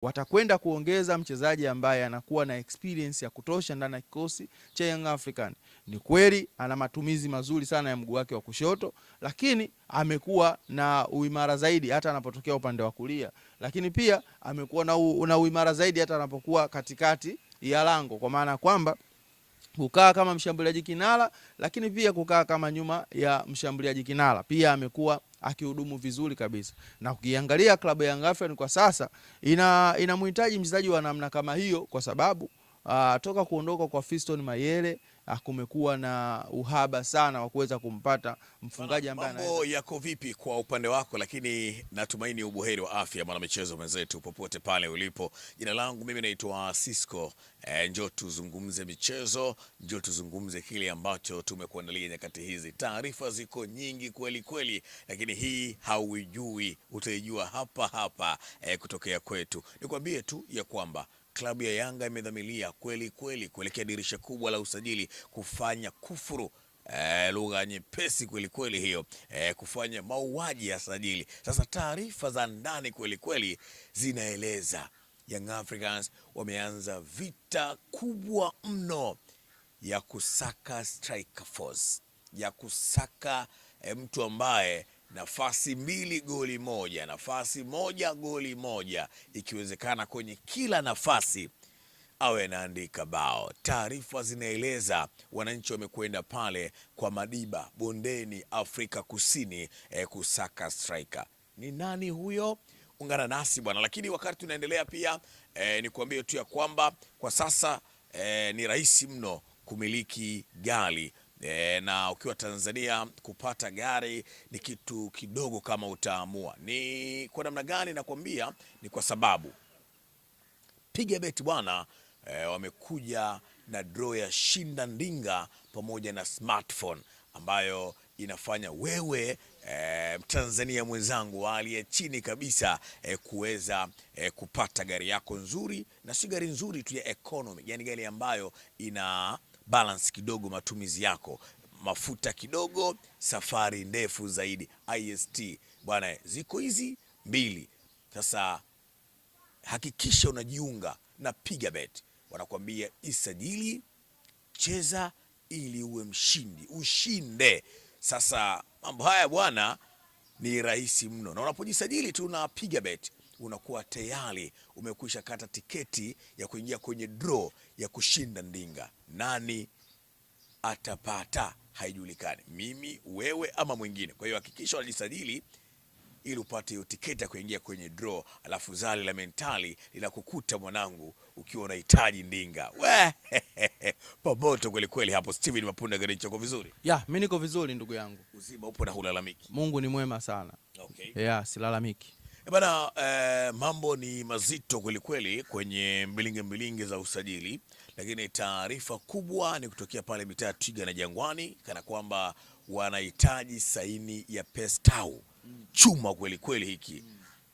watakwenda kuongeza mchezaji ambaye anakuwa na experience ya kutosha ndani ya kikosi cha Young African. Ni kweli ana matumizi mazuri sana ya mguu wake wa kushoto, lakini amekuwa na uimara zaidi hata anapotokea upande wa kulia, lakini pia amekuwa na uimara zaidi hata anapokuwa katikati ya lango, kwa maana kwamba kukaa kama mshambuliaji kinara, lakini pia kukaa kama nyuma ya mshambuliaji kinara. Pia amekuwa akihudumu vizuri kabisa. Na ukiangalia klabu ya Young Africans kwa sasa inamhitaji mchezaji wa namna kama hiyo, kwa sababu toka kuondoka kwa Fiston Mayele kumekuwa na uhaba sana wa kuweza kumpata mfungaji ambaye mambo yako vipi kwa upande wako, lakini natumaini ubuheri wa afya mwana michezo mwenzetu popote pale ulipo. Jina langu mimi naitwa Cisco. Njoo tuzungumze michezo, njoo tuzungumze kile ambacho tumekuandalia nyakati hizi. Taarifa ziko nyingi kweli kweli, lakini hii hauijui, utaijua hapa hapa kutokea kwetu. Nikwambie tu ya kwamba klabu ya Yanga imedhamiria kweli kweli kuelekea dirisha kubwa la usajili kufanya kufuru, lugha nyepesi kweli kweli hiyo, kufanya mauaji ya sajili. Sasa taarifa za ndani kweli kweli zinaeleza Young Africans wameanza vita kubwa mno ya kusaka striker force, ya kusaka mtu ambaye nafasi 2 goli moja, nafasi 1 goli moja, ikiwezekana kwenye kila nafasi awe anaandika bao. Taarifa zinaeleza wananchi wamekwenda pale kwa Madiba bondeni Afrika Kusini kusaka striker. Ni nani huyo? Ungana nasi bwana. Lakini wakati tunaendelea pia ni kuambia tu ya kwamba kwa sasa ni rahisi mno kumiliki gari. Na ukiwa Tanzania kupata gari ni kitu kidogo kama utaamua. Ni kwa namna gani nakwambia? Ni kwa sababu Pigabet bwana wamekuja na draw ya shinda ndinga pamoja na smartphone ambayo inafanya wewe Mtanzania mwenzangu aliye chini kabisa kuweza kupata gari yako nzuri, na si gari nzuri tu ya economy, yani gari ambayo ina balance kidogo matumizi yako, mafuta kidogo, safari ndefu zaidi. IST bwana, ziko hizi mbili. Sasa hakikisha unajiunga na Pigabet. Wanakuambia isajili, cheza ili uwe mshindi, ushinde. Sasa mambo haya bwana ni rahisi mno, na unapojisajili tu na Pigabet unakuwa tayari umekwisha kata tiketi ya kuingia kwenye draw ya kushinda ndinga. Nani atapata haijulikani, mimi, wewe ama mwingine. Kwa hiyo hakikisha unajisajili ili upate hiyo tiketi ya kuingia kwenye draw, alafu zali la mentali linakukuta mwanangu ukiwa unahitaji ndinga. Pamoto kweli kweli hapo. Steven Mapunda, gari chako vizuri? Mimi niko vizuri ndugu yangu. Uzima upo na hulalamiki? Mungu ni mwema sana. Okay. Silalamiki. Bana, mambo ni mazito kweli kweli kwenye mbilinge za usajili, lakini taarifa kubwa ni kutokea pale mitaa Twiga na Jangwani, kana kwamba wanahitaji saini ya Pestau. Chuma kweli kweli hiki.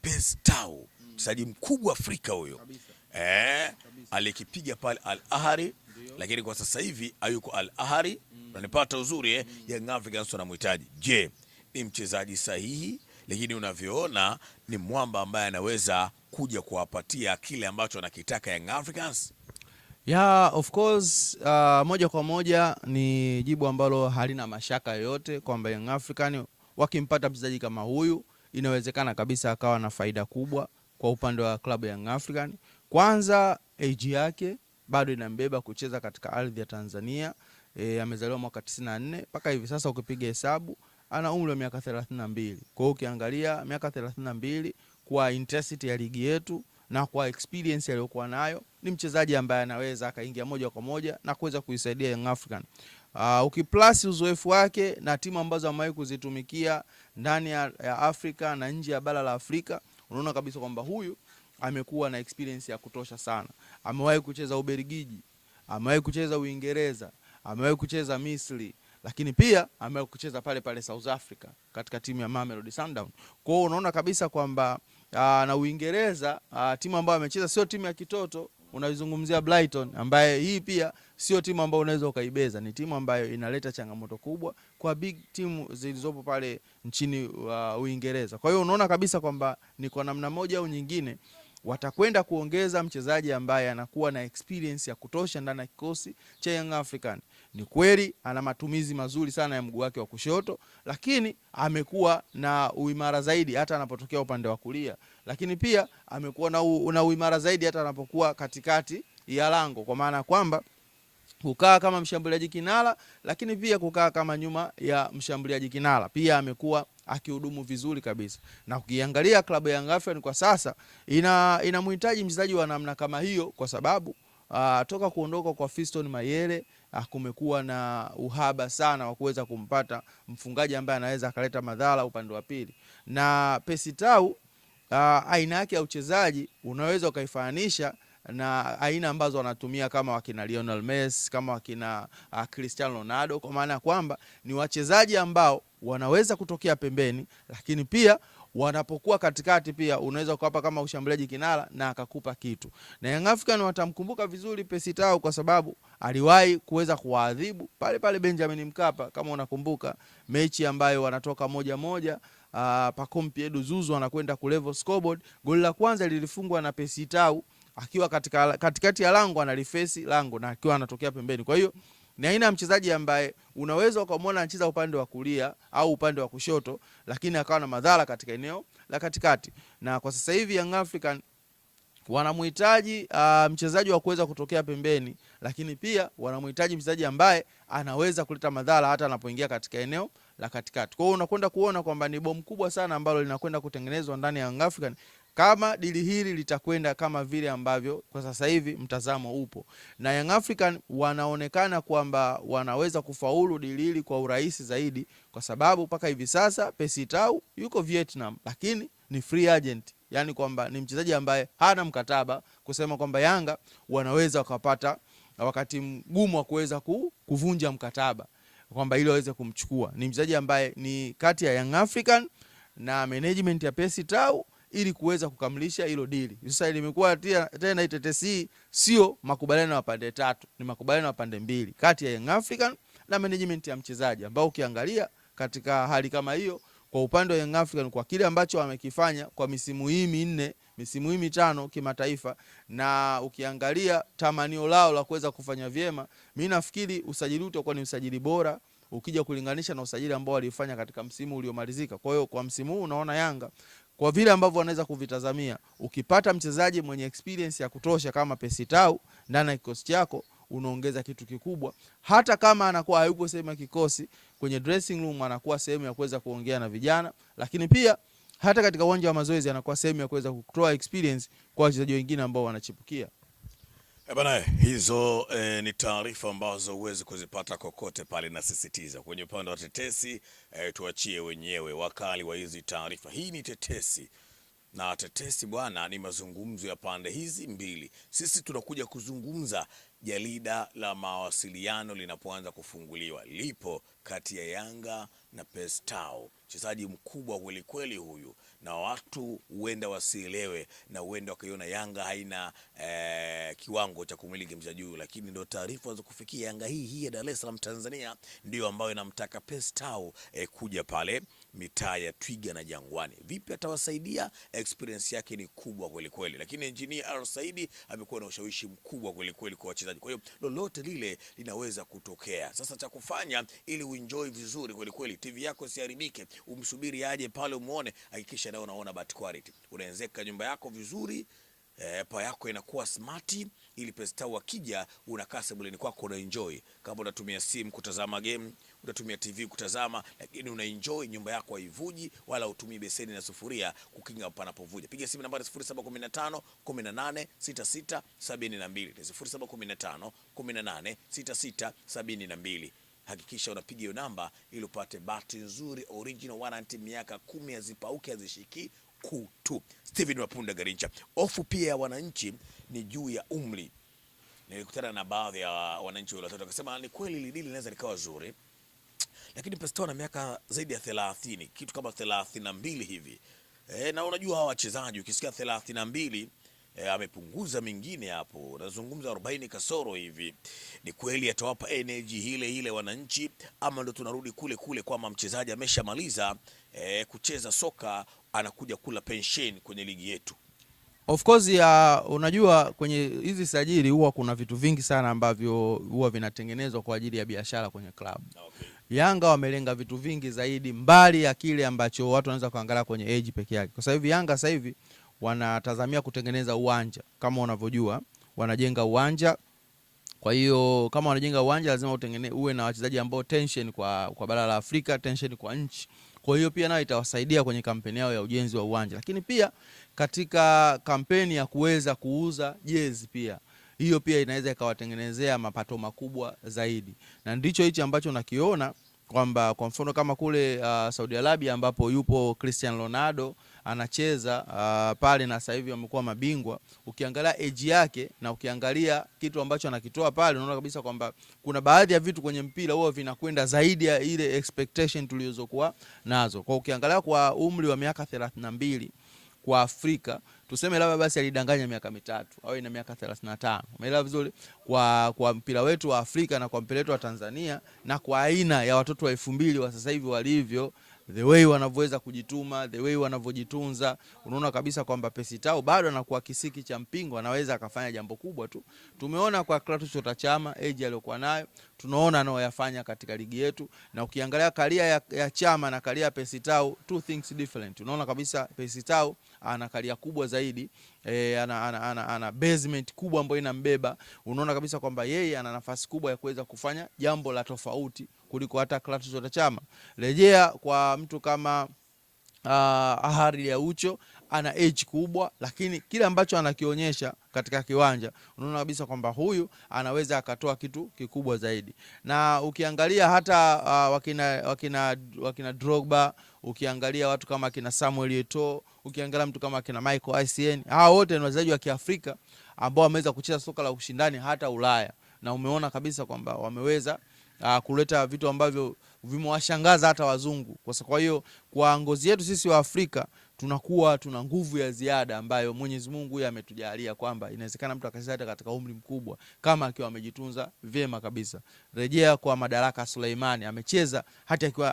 Pestau, mchezaji mkubwa Afrika huyo. Alikipiga pale Al Ahly, lakini kwa sasa hivi hayuko Al Ahly. Unanipata uzuri Young Africans wanamhitaji. Je, ni mchezaji sahihi? Lakini unavyoona ni mwamba ambaye anaweza kuja kuwapatia kile ambacho anakitaka Young Africans. Of course, moja kwa moja ni jibu ambalo halina mashaka yoyote kwamba Young African wakimpata mchezaji kama huyu inawezekana kabisa akawa na faida kubwa kwa upande wa klabu ya Young African. Kwanza age yake bado inambeba kucheza katika ardhi ya Tanzania. Amezaliwa mwaka 94 mpaka hivi sasa ukipiga hesabu ana umri wa miaka 32. Kwa hiyo ukiangalia miaka 32 kwa intensity ya ligi yetu na kwa experience aliyokuwa nayo, ni mchezaji ambaye anaweza akaingia moja kwa moja na kuweza kuisaidia Young African. Ukiplus uzoefu wake na timu ambazo amewahi kuzitumikia ndani ya Afrika na nje ya bara la Afrika, unaona kabisa kwamba huyu amekuwa na experience ya kutosha sana. Amewahi kucheza Ubelgiji, amewahi kucheza Uingereza, amewahi kucheza Misri, lakini pia amewahi kucheza pale pale South Africa katika timu ya Mamelodi Sundowns. Kwa hiyo unaona kabisa kwamba na Uingereza timu ambayo amecheza sio timu ya kitoto. Unaizungumzia Brighton, ambaye hii pia sio timu ambayo unaweza ukaibeza. Ni timu ambayo inaleta changamoto kubwa kwa big timu zilizopo pale nchini Uingereza. Kwa hiyo unaona kabisa kwamba ni kwa namna moja au nyingine watakwenda kuongeza mchezaji ambaye anakuwa na experience ya kutosha ndani ya kikosi cha Young African. Ni kweli ana matumizi mazuri sana ya mguu wake wa kushoto, lakini amekuwa na uimara zaidi hata anapotokea upande wa kulia, lakini pia amekuwa na uimara zaidi hata anapokuwa katikati ya lango, kwa maana kwamba kukaa kama mshambuliaji kinara, lakini pia kukaa kama nyuma ya mshambuliaji kinara. Pia amekuwa akihudumu vizuri kabisa. Na ukiangalia klabu ya Young Africans kwa sasa inamhitaji mchezaji wa namna kama hiyo, kwa sababu toka kuondoka kwa Fiston Mayele kumekuwa na uhaba sana wa kuweza kumpata mfungaji ambaye anaweza akaleta madhara upande wa pili. Na Percy Tau aina yake ya uchezaji unaweza ukaifanisha na aina ambazo wanatumia kama wakina Lionel Messi, kama wakina Cristiano Ronaldo, kwa maana kwamba ni wachezaji ambao wanaweza kutokea pembeni, lakini pia wanapokuwa katikati pia unaweza kuwapa kama ushambuliaji kinara na akakupa kitu. Na Young African watamkumbuka vizuri Percy Tau kwa sababu aliwahi kuweza kuwaadhibu pale Benjamin Mkapa, kama unakumbuka mechi ambayo wanatoka 1-1, Pacome Pierre Zuzu anakwenda ku level scoreboard. Goli la kwanza lilifungwa na Percy Tau akiwa katikati ya lango, analifesi lango na akiwa anatokea pembeni. Kwa hiyo ni aina ya mchezaji ambaye unaweza ukamwona anacheza upande wa kulia au upande wa kushoto, lakini akawa na madhara katika eneo la katikati. Na kwa sasa hivi Young African wanamhitaji mchezaji wa kuweza kutokea pembeni, lakini pia wanamhitaji mchezaji ambaye anaweza kuleta madhara hata anapoingia katika eneo la katikati. Kwa hiyo unakwenda kuona kwamba ni bomu kubwa sana ambalo linakwenda kutengenezwa ndani ya Young African kama dili hili litakwenda kama vile ambavyo kwa sasa hivi mtazamo upo. Na Young African wanaonekana kwamba wanaweza kufaulu dili hili kwa urahisi zaidi, kwa sababu mpaka hivi sasa Percy Tau yuko Vietnam, lakini ni free agent. Yani kwamba ni mchezaji ambaye hana mkataba, kusema kwamba Yanga wanaweza wakapata wakati mgumu wa kuweza kuvunja mkataba kwamba ili waweze kumchukua. Ni mchezaji ambaye ni kati ya Young African na management ya Percy Tau ili kuweza kukamilisha hilo dili. Sasa limekuwa tena itetesi, sio makubaliano ya pande tatu, ni makubaliano ya pande mbili kati ya Young African na management ya mchezaji, ambao ukiangalia katika hali kama hiyo kwa upande wa Young African kwa kile ambacho wamekifanya kwa misimu hii minne, misimu hii mitano kimataifa, na ukiangalia tamanio lao la kuweza kufanya vyema, mimi nafikiri usajili utakuwa ni usajili bora ukija kulinganisha na usajili ambao walifanya katika msimu uliomalizika. Kwa hiyo kwa msimu huu unaona Yanga kwa vile ambavyo wanaweza kuvitazamia, ukipata mchezaji mwenye experience ya kutosha kama Percy Tau ndani ya kikosi chako, unaongeza kitu kikubwa. Hata kama anakuwa hayupo sehemu ya kikosi, kwenye dressing room anakuwa sehemu ya kuweza kuongea na vijana, lakini pia hata katika uwanja wa mazoezi anakuwa sehemu ya kuweza kutoa experience kwa wachezaji wengine ambao wanachipukia. Bana, hizo ni taarifa ambazo huwezi kuzipata kokote pale, na sisitiza kwenye upande wa tetesi tuachie wenyewe wakali wa hizi taarifa. Hii ni tetesi, na tetesi bwana ni mazungumzo ya pande hizi mbili. Sisi tunakuja kuzungumza jarida la mawasiliano linapoanza kufunguliwa, lipo kati ya Yanga na Percy Tau, mchezaji mkubwa kweli kweli huyu, na watu huenda wasielewe na huenda wakaiona Yanga haina kiwango cha kumiliki mchezaji huyu, lakini ndio taarifa za kufikia Yanga hii ya Dar es Salaam Tanzania ndio ambayo inamtaka Percy Tau kuja pale mitaa ya Twiga na Jangwani. Vipi atawasaidia? Experience yake ni kubwa kweli kweli, lakini engineer Al Saidi amekuwa na ushawishi mkubwa kweli kweli kwa wachezaji. Kwa hiyo lolote lile linaweza kutokea. Sasa cha kufanya ili uenjoy vizuri kweli kweli, TV yako isiharibike, umsubiri aje pale umuone, hakikisha leo unaona bad quality. Unaenzeka nyumba yako vizuri, pa yako inakuwa smart, ili Percy Tau akija unakaa sebuleni kwako una enjoy. Kama unatumia simu kutazama game, unatumia TV kutazama, lakini una enjoy, nyumba yako haivuji wala utumii beseni na sufuria kukinga panapovuja. Piga simu nambari 0715 18 66 72, 0715 18 66 72. Hakikisha unapiga hiyo namba ili upate bahati nzuri original warranty miaka 10 azipauke azishiki kutu. Steven Mapunda Garincha. Ofu pia ya wananchi ni juu ya umri. Nilikutana na baadhi ya wananchi wale wakasema ni kweli dili linaweza likawa zuri, lakini Percy Tau ana miaka zaidi ya 30, kitu kama 32 hivi. Na unajua hawa wachezaji ukisikia 32 amepunguza mingine hapo, nazungumza 40 kasoro hivi. Ni kweli atawapa energy ile wananchi, ama ndo tunarudi kule kwamba mchezaji ameshamaliza kucheza soka anakuja kula pension kwenye ligi yetu? Of course unajua kwenye hizi sajili huwa kuna vitu vingi sana ambavyo huwa vinatengenezwa kwa ajili ya biashara kwenye club. Okay. Yanga wamelenga vitu vingi zaidi mbali ya kile ambacho watu wanaweza kuangalia kwenye age peke yake. Kwa sababu Yanga sasa hivi wanatazamia kutengeneza uwanja. Kama unavyojua, wanajenga uwanja. Kwa hiyo kama wanajenga uwanja lazima uwe na wachezaji ambao tension kwa bara la Afrika, tension kwa nchi. Kwa hiyo pia nayo itawasaidia kwenye kampeni yao ya ujenzi wa uwanja. Lakini pia katika kampeni ya kuweza kuuza jezi pia, hiyo pia inaweza ikawatengenezea mapato makubwa zaidi. Na ndicho hichi ambacho nakiona kwamba kwa mfano kama kule Saudi Arabia ambapo yupo Cristiano Ronaldo anacheza pale na sasa hivi wamekuwa mabingwa. Ukiangalia age yake na ukiangalia kitu ambacho anakitoa pale, unaona kabisa kwamba kuna baadhi ya vitu kwenye mpira huwa vinakwenda zaidi ya ile expectation tulizokuwa nazo. Kwa ukiangalia kwa umri wa miaka 32 kwa Afrika, tuseme labda basi alidanganya miaka 3 au ina miaka 35. Umeelewa vizuri? Kwa mpira wetu wa Afrika na kwa mpira wetu wa Tanzania na kwa aina ya watoto wa 2000 wa sasa hivi walivyo, the way wanavyoweza kujituma, the way wanavyojitunza, unaona kabisa kwamba Percy Tau bado anakuwa kisiki cha mpingo, anaweza akafanya jambo kubwa tu. Tumeona kwa Clatous Chota Chama age aliyokuwa nayo, tunaona anayoyafanya katika ligi yetu, na ukiangalia karia ya Chama na karia ya Percy Tau, two things different. Unaona kabisa Percy Tau ana karia kubwa zaidi, ana basement kubwa ambayo inambeba. Unaona kabisa kwamba yeye ana nafasi kubwa ya kuweza kufanya jambo la tofauti kuliko hata Clatous Chota Chama. Rejea kwa mtu kama Ahari ya Ucho, ana age kubwa, lakini kile ambacho anakionyesha katika kiwanja unaona kabisa kwamba huyu anaweza akatoa kitu kikubwa zaidi. Na ukiangalia hata wakina Drogba, ukiangalia watu kama kina Samuel Eto'o, ukiangalia mtu kama kina Michael Essien, hao wote ni wachezaji wa Kiafrika ambao wameweza kucheza soka la ushindani hata Ulaya, na umeona kabisa kwamba wameweza kuleta vitu ambavyo vimewashangaza hata wazungu. Kwa hiyo kwa ngozi yetu sisi wa Afrika tunakuwa tuna nguvu ya ziada ambayo Mwenyezi Mungu yeye ametujalia kwamba inawezekana mtu akacheza katika umri mkubwa kama akiwa amejitunza vyema kabisa. Rejea kwa Madaraka Suleimani, amecheza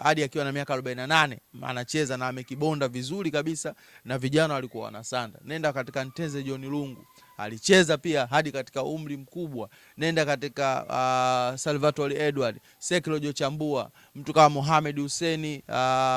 hadi akiwa na miaka 48 anacheza na amekibonda vizuri kabisa na vijana walikuwa wanasanda. Nenda katika Nteze John Lungu, alicheza pia hadi katika umri mkubwa. Nenda katika Salvatore Edward, Seklo Jochambua, mtu kama Mohamed Hussein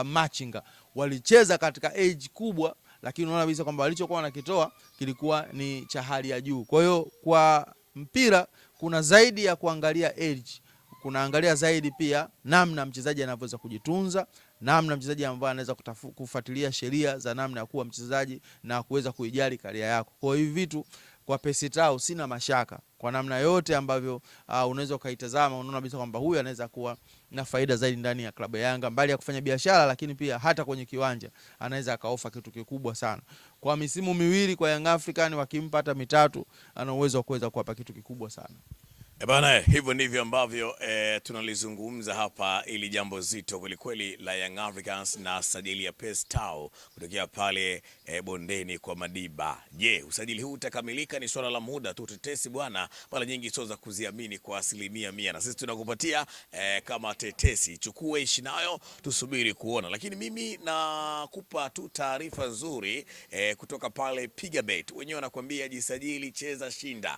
Machinga, walicheza katika age kubwa, lakini unaona kabisa kwamba walichokuwa wanakitoa kilikuwa ni cha hali ya juu. Kwa hiyo kwa mpira kuna zaidi ya kuangalia age, kunaangalia zaidi pia namna mchezaji anavyoweza kujitunza, namna mchezaji ambaye anaweza kufuatilia sheria za namna ya kuwa mchezaji na kuweza kuijali karia yako. Kwa hiyo hivi vitu kwa Percy Tau sina mashaka kwa namna yote ambavyo unaweza ukaitazama, unaona kabisa kwamba huyu anaweza kuwa na faida zaidi ndani ya klabu ya Yanga, mbali ya kufanya biashara, lakini pia hata kwenye kiwanja anaweza akaofa kitu kikubwa sana. Kwa misimu miwili kwa Young African, wakimpa hata mitatu, ana uwezo wa kuweza kuwapa kitu kikubwa sana. Bana, hivyo ndivyo ambavyo tunalizungumza hapa, ili jambo zito kwelikweli la Young Africans na sajili ya Percy Tau kutokea pale bondeni kwa Madiba. Je, usajili huu utakamilika? Ni swala la muda tu. Tetesi bwana, mara nyingi sio za kuziamini kwa 100%, na sisi tunakupatia kama tetesi. Chukue, ishi nayo, tusubiri kuona. Lakini mimi nakupa tu taarifa nzuri kutoka pale Pigabet. Wenyewe wanakuambia jisajili, cheza, shinda.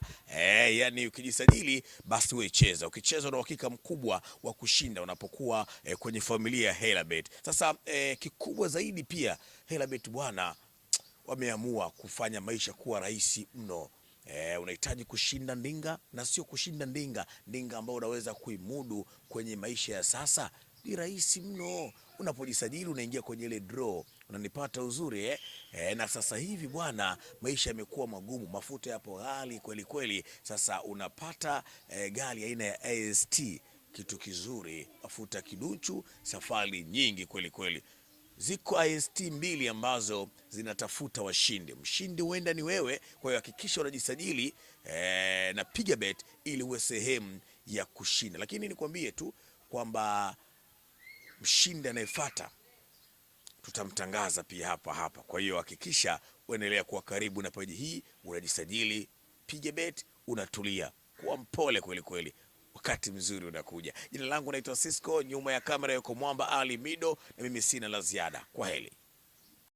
Yani ukijisajili basi wewe cheza. Ukicheza na uhakika mkubwa wa kushinda unapokuwa kwenye familia ya Helabet. Sasa kikubwa zaidi pia Helabet bwana wameamua kufanya maisha kuwa rahisi mno. Unahitaji kushinda ndinga, na sio kushinda ndinga ambayo unaweza kuimudu kwenye maisha ya sasa. Ni rahisi mno. Unapojisajili unaingia kwenye ile draw. Unanipata uzuri na sasa hivi bwana maisha yamekuwa magumu, mafuta yapo ghali kweli kweli. Sasa unapata gari aina ya AST, kitu kizuri, mafuta kiduchu, safari nyingi kweli kweli. Ziko AST 2 ambazo zinatafuta washindi. Mshindi huenda ni wewe, kwa hiyo hakikisha unajisajili na Pigabet ili uwe sehemu ya kushinda. Lakini nikwambie tu kwamba mshindi anayefuata tutamtangaza pia hapa. Kwa hiyo hakikisha uendelea kuwa karibu na peji hii, unajisajili Pigabet, unatulia, kuwa mpole kweli kweli, wakati mzuri unakuja. Jina langu naitwa Cisco, nyuma ya kamera yuko Mwamba Ali Mido, na mimi sina la ziada. Kwaheri.